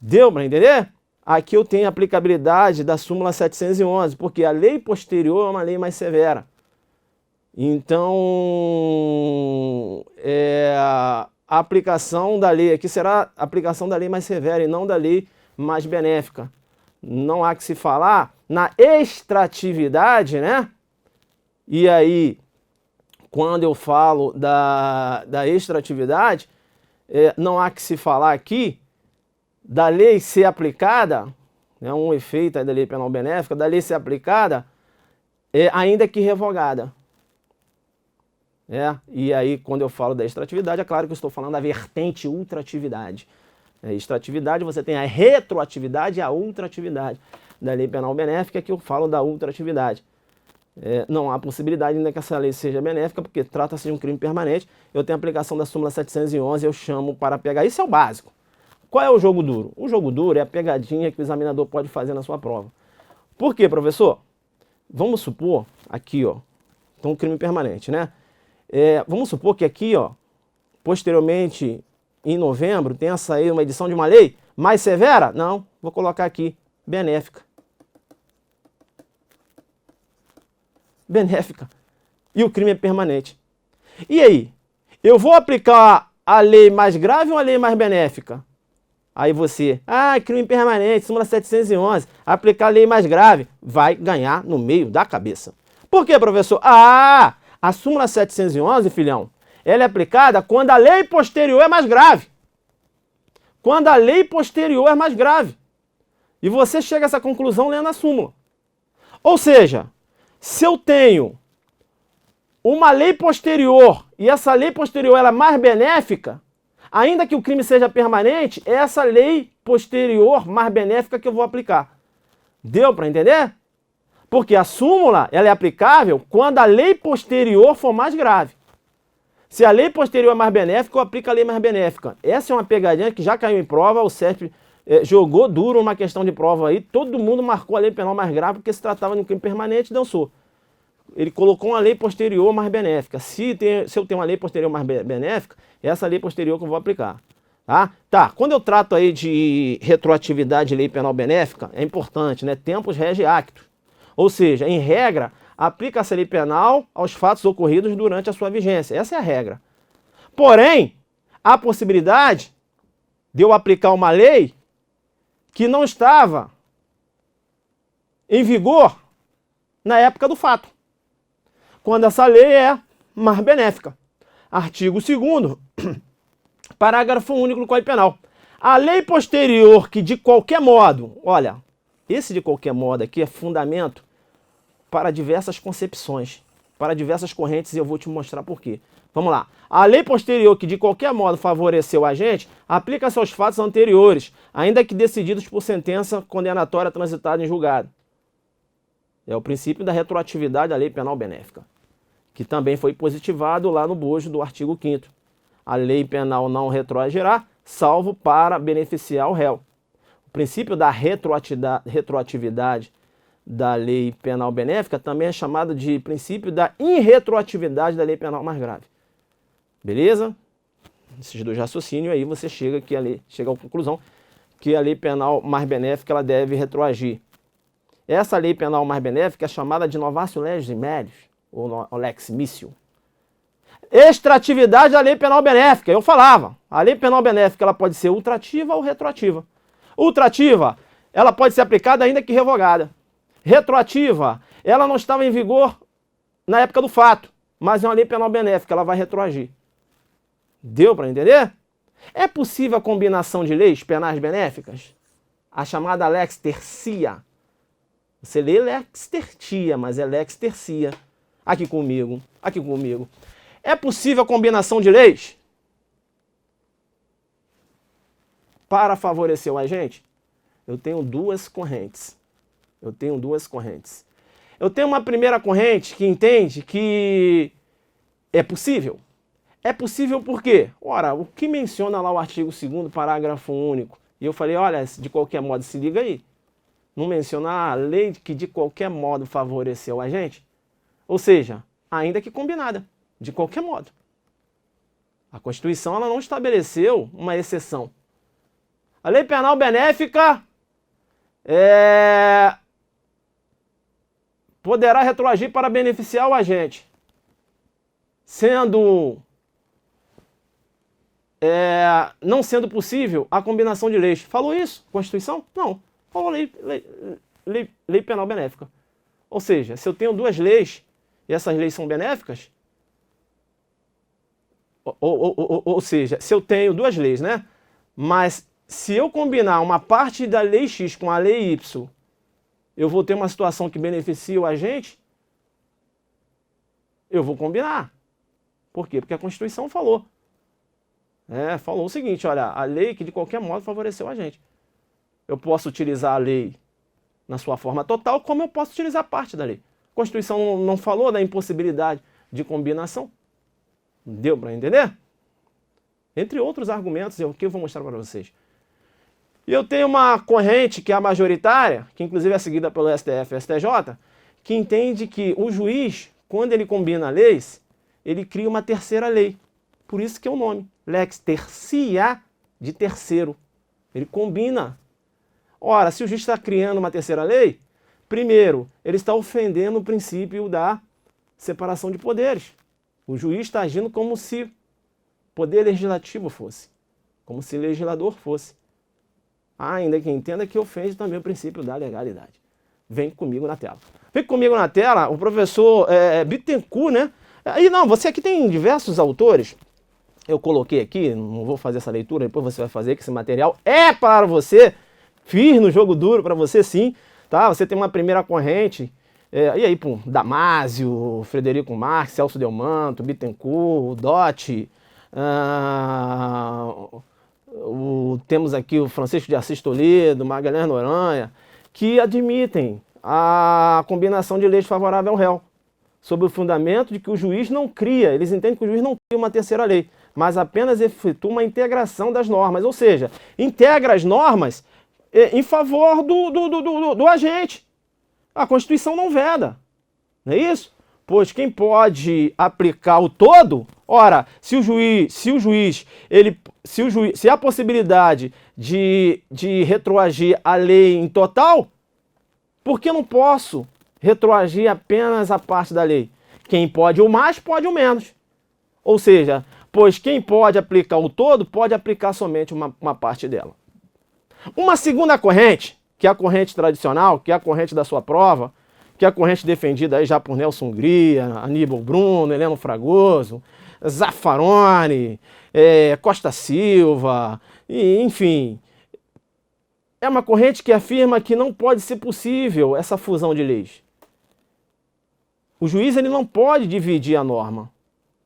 Deu para entender? Aqui eu tenho a aplicabilidade da súmula 711, porque a lei posterior é uma lei mais severa. Então, a aplicação da lei aqui será a aplicação da lei mais severa e não da lei mais benéfica. Não há que se falar na extratividade, né? E aí, quando eu falo da extratividade, não há que se falar aqui da lei ser aplicada, né, um efeito aí da lei penal benéfica, da lei ser aplicada, ainda que revogada. E aí, quando eu falo da extratividade, é claro que eu estou falando da vertente ultratividade. Extratividade, você tem a retroatividade e a ultratividade. Da lei penal benéfica que eu falo da ultratividade. Não há possibilidade ainda que essa lei seja benéfica, porque trata-se de um crime permanente. Eu tenho a aplicação da súmula 711, eu chamo para pegar. Isso é o básico. Qual é o jogo duro? O jogo duro é a pegadinha que o examinador pode fazer na sua prova. Por quê, professor? Vamos supor, aqui, ó, então um crime permanente, né? Vamos supor que aqui, ó, posteriormente, em novembro, tenha saído uma edição de uma lei mais severa? Não, vou colocar aqui, benéfica. Benéfica. E o crime é permanente. E aí? Eu vou aplicar a lei mais grave ou a lei mais benéfica? Aí você, crime permanente, súmula 711, aplicar a lei mais grave, vai ganhar no meio da cabeça. Por quê, professor? A súmula 711, filhão, ela é aplicada quando a lei posterior é mais grave. Quando a lei posterior é mais grave. E você chega a essa conclusão lendo a súmula. Ou seja, se eu tenho uma lei posterior e essa lei posterior ela é mais benéfica, ainda que o crime seja permanente, é essa lei posterior mais benéfica que eu vou aplicar. Deu para entender? Porque a súmula ela é aplicável quando a lei posterior for mais grave. Se a lei posterior é mais benéfica, eu aplico a lei mais benéfica. Essa é uma pegadinha que já caiu em prova, o CERP jogou duro uma questão de prova aí, todo mundo marcou a lei penal mais grave porque se tratava de um crime permanente e dançou. Ele colocou uma lei posterior mais benéfica. Se eu tenho uma lei posterior mais benéfica, é essa lei posterior que eu vou aplicar. Tá, quando eu trato aí de retroatividade de lei penal benéfica, é importante, né? Tempus rege actus. Ou seja, em regra, aplica-se a lei penal aos fatos ocorridos durante a sua vigência. Essa é a regra. Porém, há possibilidade de eu aplicar uma lei que não estava em vigor na época do fato, quando essa lei é mais benéfica. Artigo 2º, parágrafo único do Código Penal. A lei posterior que de qualquer modo, esse de qualquer modo aqui é fundamento para diversas concepções. para diversas correntes e eu vou te mostrar por quê. Vamos lá. A lei posterior que de qualquer modo favoreceu o agente, aplica-se aos fatos anteriores, ainda que decididos por sentença condenatória transitada em julgado. É o princípio da retroatividade da lei penal benéfica, que também foi positivado lá no bojo do artigo 5º. A lei penal não retroagirá, salvo para beneficiar o réu. O princípio da retroatividade da lei penal benéfica também é chamado de princípio da irretroatividade da lei penal mais grave. Beleza? Esses dois raciocínios aí você chega à conclusão que a lei penal mais benéfica ela deve retroagir. Essa lei penal mais benéfica é chamada de novatio legis melius, ou lex missil. Extratividade da lei penal benéfica. Eu falava, a lei penal benéfica ela pode ser ultrativa ou retroativa. Ultrativa, ela pode ser aplicada ainda que revogada. Retroativa, ela não estava em vigor na época do fato, mas é uma lei penal benéfica, ela vai retroagir. Deu para entender? É possível a combinação de leis penais benéficas? A chamada lex tercia. Você lê lex tertia, mas é lex tercia. Aqui comigo, aqui comigo. É possível a combinação de leis para favorecer o agente? Eu tenho duas correntes. Eu tenho uma primeira corrente que entende que é possível. É possível por quê? Ora, o que menciona lá o artigo 2º, parágrafo único? E eu falei, olha, de qualquer modo, se liga aí. Não menciona a lei que de qualquer modo favoreceu o agente? Ou seja, ainda que combinada, de qualquer modo. A Constituição ela não estabeleceu uma exceção. A lei penal benéfica poderá retroagir para beneficiar o agente, não sendo possível a combinação de leis. Falou isso? Constituição? Não. Falou lei penal benéfica. Ou seja, se eu tenho duas leis e essas leis são benéficas, ou seja, se eu tenho duas leis, né? Mas se eu combinar uma parte da lei X com a lei Y, eu vou ter uma situação que beneficia o agente, eu vou combinar. Por quê? Porque a Constituição falou. Falou o seguinte, olha, a lei que de qualquer modo favoreceu o agente. Eu posso utilizar a lei na sua forma total, como eu posso utilizar parte da lei. A Constituição não falou da impossibilidade de combinação. Deu para entender? Entre outros argumentos, que eu vou mostrar para vocês. E eu tenho uma corrente que é a majoritária, que inclusive é seguida pelo STF e STJ, que entende que o juiz, quando ele combina leis, ele cria uma terceira lei. Por isso que é o nome, lex tercia, de terceiro. Ele combina. Ora, se o juiz está criando uma terceira lei, primeiro, ele está ofendendo o princípio da separação de poderes. O juiz está agindo como se poder legislativo fosse, como se legislador fosse. Ainda que entenda que ofende também o princípio da legalidade. Vem comigo na tela. Vem comigo na tela o professor Bittencourt, né? E não, você aqui tem diversos autores. Eu coloquei aqui, não vou fazer essa leitura, depois você vai fazer, que esse material é para você. Fiz no jogo duro para você sim, tá? Você tem uma primeira corrente, e aí, pô, Damásio, Frederico Marques, Celso Delmanto, Bittencourt, Dotti, temos aqui o Francisco de Assis Toledo, Magalhães Noronha, que admitem a combinação de leis favorável ao réu, sob o fundamento de que o juiz não cria, eles entendem que o juiz não cria uma terceira lei, mas apenas efetua uma integração das normas, ou seja, integra as normas em favor do agente. A Constituição não veda, não é isso? Pois quem pode aplicar o todo, ora, se há possibilidade de retroagir a lei em total, por que não posso retroagir apenas a parte da lei? Quem pode o mais, pode o menos. Ou seja, pois quem pode aplicar o todo, pode aplicar somente uma parte dela. Uma segunda corrente, que é a corrente tradicional, que é a corrente da sua prova, que é a corrente defendida aí já por Nelson Hungria, Aníbal Bruno, Heleno Fragoso, Zaffaroni, Costa Silva, enfim. É uma corrente que afirma que não pode ser possível essa fusão de leis. O juiz ele não pode dividir a norma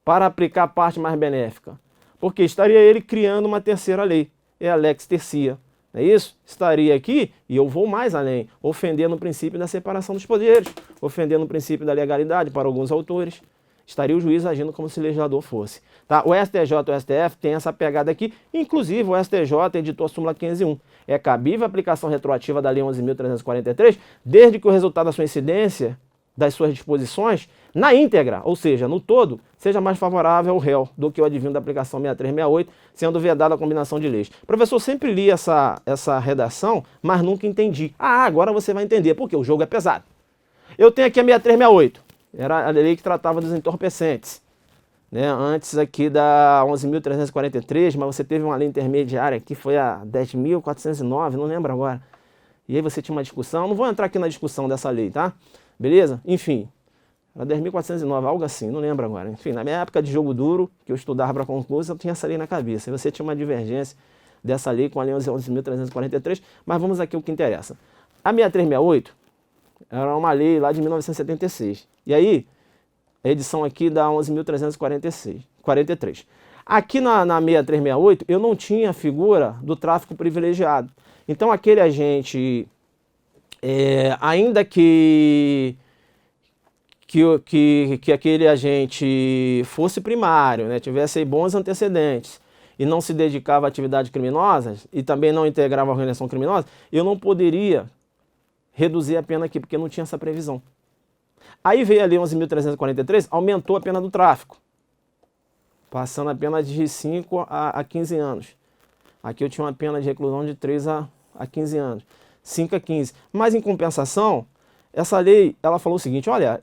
para aplicar a parte mais benéfica, porque estaria ele criando uma terceira lei, é a lex tercia, não é isso? Estaria aqui, e eu vou mais além, ofendendo o princípio da separação dos poderes, ofendendo o princípio da legalidade para alguns autores, estaria o juiz agindo como se o legislador fosse. Tá? O STJ e o STF tem essa pegada aqui, inclusive o STJ editou a súmula 501. É cabível a aplicação retroativa da Lei 11.343, desde que o resultado da sua incidência, das suas disposições, na íntegra, ou seja, no todo, seja mais favorável ao réu do que o advindo da aplicação 6368, sendo vedada a combinação de leis. Professor, sempre li essa redação, mas nunca entendi. Ah, agora você vai entender, porque o jogo é pesado. Eu tenho aqui a 6368, era a lei que tratava dos entorpecentes, né? Antes aqui da 11.343, mas você teve uma lei intermediária que foi a 10.409, não lembro agora. E aí você tinha uma discussão, não vou entrar aqui na discussão dessa lei, tá? Beleza? Enfim, era 10.409, algo assim, não lembro agora. Enfim, na minha época de jogo duro, que eu estudava para concurso, eu tinha essa lei na cabeça. E você tinha uma divergência dessa lei com a lei 11.343, mas vamos aqui ao que interessa. A 6368 era uma lei lá de 1976. E aí, a edição aqui da 11.343. Aqui na 6368, eu não tinha a figura do tráfico privilegiado. Então, aquele agente, ainda que aquele agente fosse primário, né, tivesse aí bons antecedentes e não se dedicava a atividades criminosas e também não integrava a organização criminosa, eu não poderia reduzir a pena aqui, porque não tinha essa previsão. Aí veio a Lei 11.343, aumentou a pena do tráfico, passando a pena de 5 a 15 anos. Aqui eu tinha uma pena de reclusão de 3 a 15 anos, 5 a 15. Mas em compensação, essa lei, ela falou o seguinte, olha,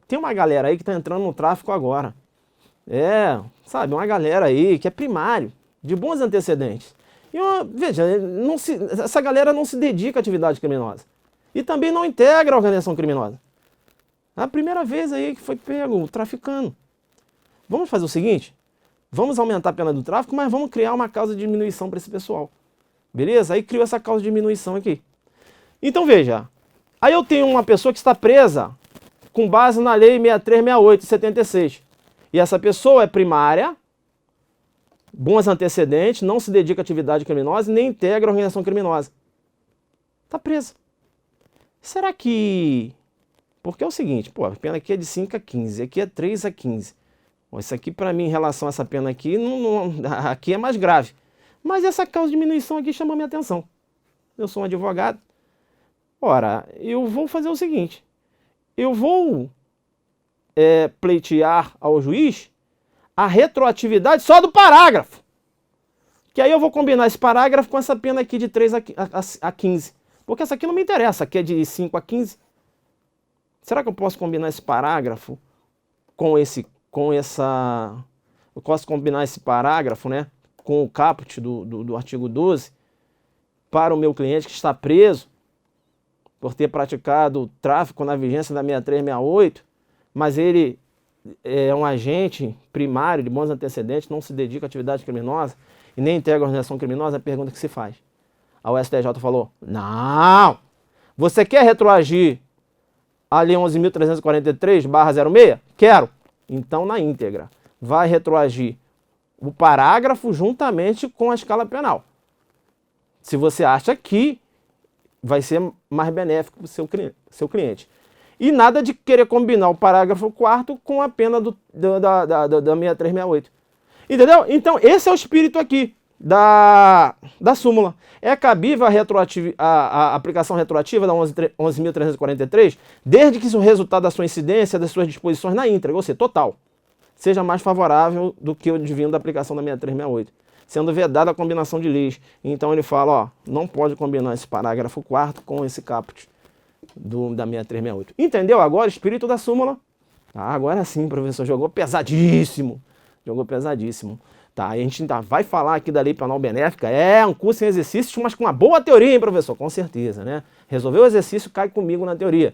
tem uma galera aí que está entrando no tráfico agora. Sabe, uma galera aí que é primário, de bons antecedentes. E veja, essa galera não se dedica à atividade criminosa. E também não integra a organização criminosa. É a primeira vez aí que foi pego traficando. Vamos fazer o seguinte? Vamos aumentar a pena do tráfico, mas vamos criar uma causa de diminuição para esse pessoal. Beleza? Aí criou essa causa de diminuição aqui. Então veja, aí eu tenho uma pessoa que está presa com base na lei 6368 de 76. E essa pessoa é primária, bons antecedentes, não se dedica à atividade criminosa e nem integra a organização criminosa. Está presa. Será que... Porque é o seguinte, pô, a pena aqui é de 5 a 15, aqui é 3 a 15. Bom, isso aqui para mim, em relação a essa pena aqui, aqui é mais grave. Mas essa causa de diminuição aqui chamou minha atenção. Eu sou um advogado. Ora, eu vou fazer o seguinte. Eu vou pleitear ao juiz a retroatividade só do parágrafo. Que aí eu vou combinar esse parágrafo com essa pena aqui de 3 a 15. Porque essa aqui não me interessa, aqui é de 5 a 15. Será que eu posso combinar esse parágrafo eu posso combinar esse parágrafo, né, com o caput do artigo 12 para o meu cliente que está preso por ter praticado tráfico na vigência da 6368, mas ele é um agente primário de bons antecedentes, não se dedica à atividade criminosa e nem integra a organização criminosa? É a pergunta que se faz. A STJ falou, não, você quer retroagir a Lei 11.343/06? Quero. Então, na íntegra, vai retroagir o parágrafo juntamente com a escala penal. Se você acha que vai ser mais benéfico para o seu cliente. E nada de querer combinar o parágrafo 4º com a pena da 6368. Entendeu? Então, esse é o espírito aqui da súmula. É cabível a aplicação retroativa da 11.343, desde que o resultado da sua incidência, das suas disposições na íntegra, ou seja, total, seja mais favorável do que o advindo da aplicação da 6368, sendo vedada a combinação de leis. Então ele fala, ó, não pode combinar esse parágrafo 4º com esse caput da 6368. Entendeu agora o espírito da súmula? Ah, agora sim, professor, jogou pesadíssimo. Jogou pesadíssimo. Tá, a gente ainda vai falar aqui da lei penal benéfica, é um curso em exercícios, mas com uma boa teoria, hein, professor? Com certeza, né? Resolveu o exercício, cai comigo na teoria.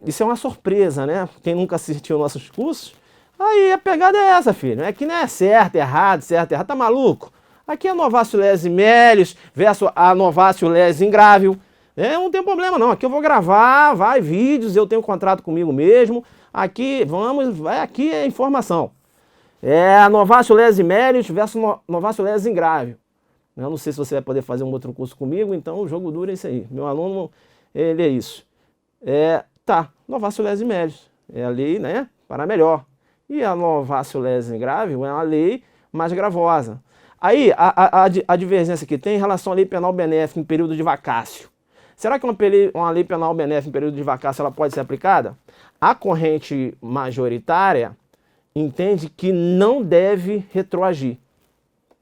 Isso é uma surpresa, né? Quem nunca assistiu nossos cursos, aí a pegada é essa, filho. É que não é certo, errado, tá maluco? Aqui é novatio lesis melius versus a novatio lesis ingrável, Não tem problema não, aqui eu vou gravar, vai vídeos, eu tenho contrato comigo mesmo, aqui aqui é informação. Novatio Lesis Melius versus Novatio Lesis Ingrávido. Eu não sei se você vai poder fazer um outro curso comigo, então o jogo duro é isso aí. Meu aluno, ele é isso. Novatio Lesis Melius, é a lei, né, para melhor. E a Novatio Lesis Ingrávido é uma lei mais gravosa. Aí, a divergência que tem em relação à lei penal benéfica em período de vacácio. Será que uma lei penal benéfica em período de vacácio ela pode ser aplicada? A corrente majoritária entende que não deve retroagir,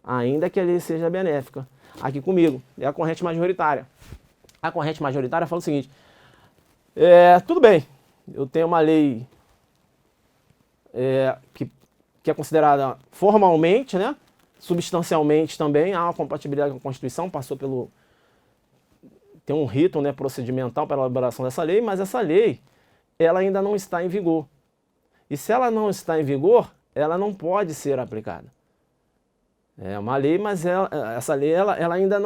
ainda que a lei seja benéfica. Aqui comigo, é a corrente majoritária. A corrente majoritária fala o seguinte, tudo bem, eu tenho uma lei que é considerada formalmente, né, substancialmente também, há uma compatibilidade com a Constituição, tem um rito, né, procedimental para a elaboração dessa lei, mas essa lei ela ainda não está em vigor. E se ela não está em vigor, ela não pode ser aplicada. É uma lei, mas essa lei ela ainda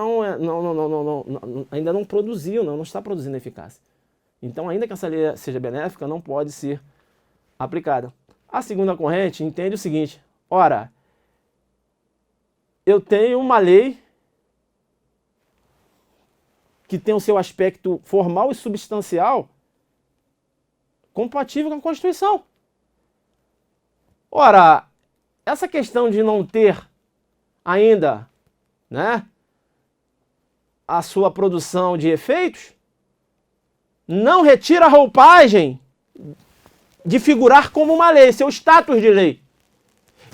ainda não produziu, não está produzindo eficácia. Então, ainda que essa lei seja benéfica, não pode ser aplicada. A segunda corrente entende o seguinte, ora, eu tenho uma lei que tem o seu aspecto formal e substancial compatível com a Constituição. Ora, essa questão de não ter ainda, né, a sua produção de efeitos, não retira a roupagem de figurar como uma lei, seu status de lei.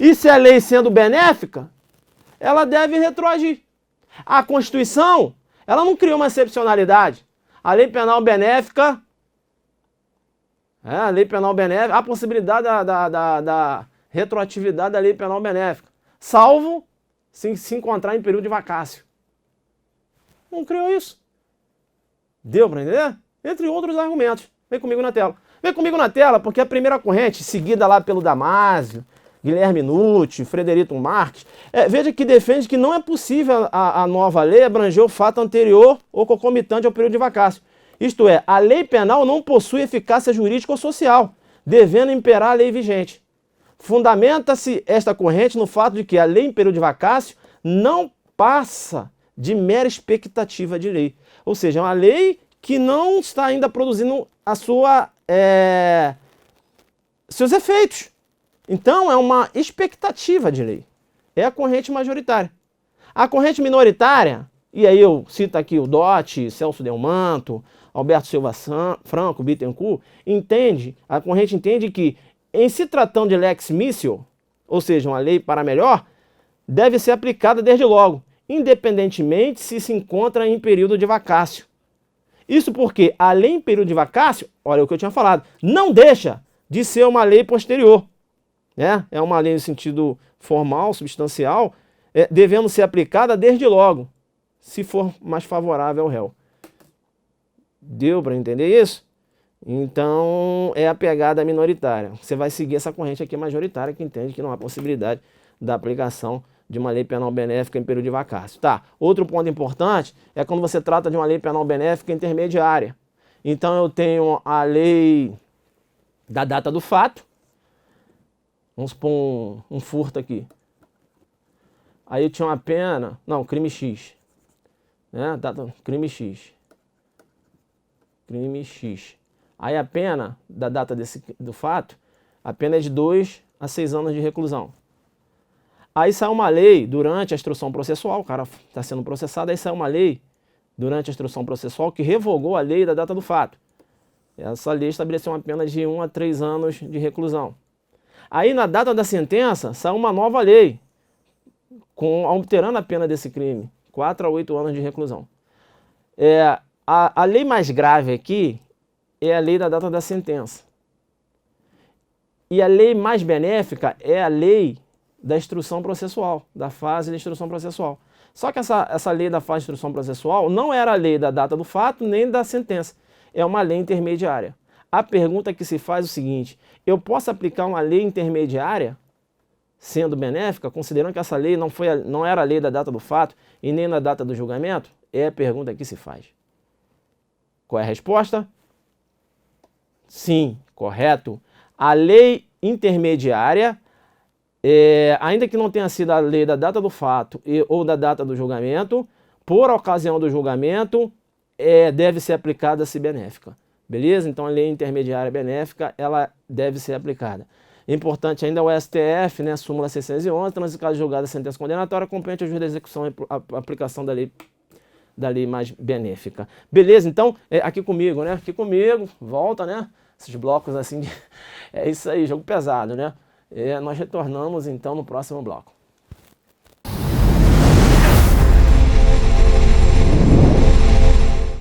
E se a lei sendo benéfica, ela deve retroagir. A Constituição, ela não criou uma excepcionalidade. A lei penal benéfica, a possibilidade da retroatividade da lei penal benéfica, salvo se encontrar em período de vacácio. Não criou isso. Deu para entender? Entre outros argumentos. Vem comigo na tela. Vem comigo na tela porque a primeira corrente, seguida lá pelo Damásio, Guilherme Nucci, Frederico Marques, veja que defende que não é possível a nova lei abranger o fato anterior ou concomitante ao período de vacácio. Isto é, a lei penal não possui eficácia jurídica ou social, devendo imperar a lei vigente. Fundamenta-se esta corrente no fato de que a lei em período de vacácio não passa de mera expectativa de lei. Ou seja, é uma lei que não está ainda produzindo seus efeitos. Então, é uma expectativa de lei. É a corrente majoritária. A corrente minoritária, e aí eu cito aqui o Dotti, Celso Delmanto, Alberto Silva Franco, Bittencourt, a corrente entende que, em se tratando de lex miscio, ou seja, uma lei para melhor, deve ser aplicada desde logo, independentemente se encontra em período de vacácio. Isso porque a lei em período de vacácio, olha o que eu tinha falado, não deixa de ser uma lei posterior. É uma lei no sentido formal, substancial, devendo ser aplicada desde logo, se for mais favorável ao réu. Deu para entender isso? Então, é a pegada minoritária. Você vai seguir essa corrente aqui majoritária, que entende que não há possibilidade da aplicação de uma lei penal benéfica em período de vacácio. Outro ponto importante é quando você trata de uma lei penal benéfica intermediária. Então, eu tenho a lei da data do fato. Vamos supor um furto aqui. Aí eu tinha uma pena, crime X. Crime X. Crime X. Aí a pena da data do fato, a pena é de 2 a 6 anos de reclusão. Aí sai uma lei durante a instrução processual, o cara está sendo processado, aí sai uma lei durante a instrução processual que revogou a lei da data do fato. Essa lei estabeleceu uma pena de 1 a 3 anos de reclusão. Aí na data da sentença sai uma nova lei, alterando a pena desse crime, 4 a 8 anos de reclusão. A lei mais grave aqui é a lei da data da sentença. E a lei mais benéfica é a lei da instrução processual, da fase da instrução processual. Só que essa lei da fase de instrução processual não era a lei da data do fato nem da sentença. É uma lei intermediária. A pergunta que se faz é o seguinte: eu posso aplicar uma lei intermediária sendo benéfica, considerando que essa lei não era a lei da data do fato e nem da data do julgamento? É a pergunta que se faz. Qual é a resposta? Sim, correto. A lei intermediária, ainda que não tenha sido a lei da data do fato ou da data do julgamento, por ocasião do julgamento, deve ser aplicada se benéfica. Beleza? Então a lei intermediária benéfica, ela deve ser aplicada. Importante ainda é o STF, né, súmula 611, transe caso de julgada sentença condenatória, compete ao juiz da execução e a aplicação da lei mais benéfica. Beleza? Então, aqui comigo, né? Aqui comigo, volta, né? Esses blocos assim, é isso aí, jogo pesado, né? Nós retornamos então no próximo bloco.